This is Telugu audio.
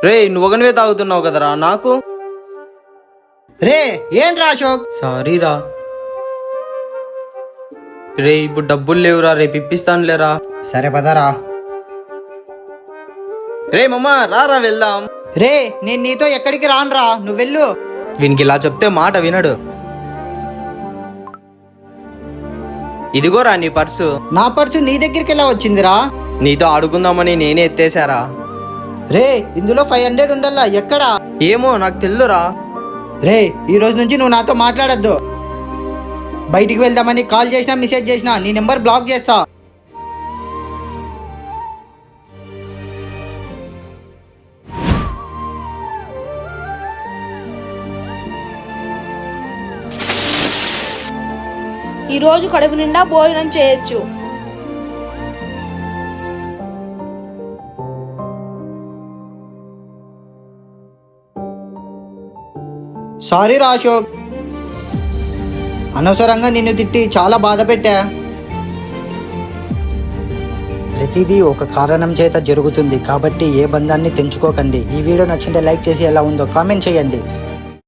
రే నువ్వు ఒకనివే తాగుతున్నావు కదరా నాకు. రే ఏంట్రా అశోక్? సారీ రా. రే ఇప్పుడు డబ్బులు లేవురా, రేపు ఇప్పిస్తాను లేరా. సరే పదరా. రే మమ్మా రారా వెళ్దాం. రే నేను నీతో ఎక్కడికి రానురా, నువ్వు వెళ్ళు. వీనికి ఇలా చెప్తే మాట వినడు. ఇదిగోరా నీ పర్సు. నా పర్సు నీ దగ్గరికి ఎలా వచ్చిందిరా? నీతో ఆడుకుందామని నేనే ఎత్తేసారా. రే ఇందులో 500 ఉండాలా, ఎక్కడా? ఏమో నాకు తెలుదురా. రే ఈ రోజు నుంచి నువ్వు నాతో మాట్లాడద్దు. బయటికి వెళ్దామని కాల్ చేసినా మెసేజ్ చేసినా నీ నెంబర్ బ్లాక్ చేస్తా. ఈరోజు కడుపు నిండా భోజనం చేయొచ్చు. సారీ రా అశోక్, అనవసరంగా నిన్ను తిట్టి చాలా బాధ పెట్టా. ప్రతిదీ ఒక కారణం చేత జరుగుతుంది కాబట్టి ఏ బంధాన్ని తెంచుకోకండి. ఈ వీడియో నచ్చింటే లైక్ చేసి ఎలా ఉందో కామెంట్ చేయండి.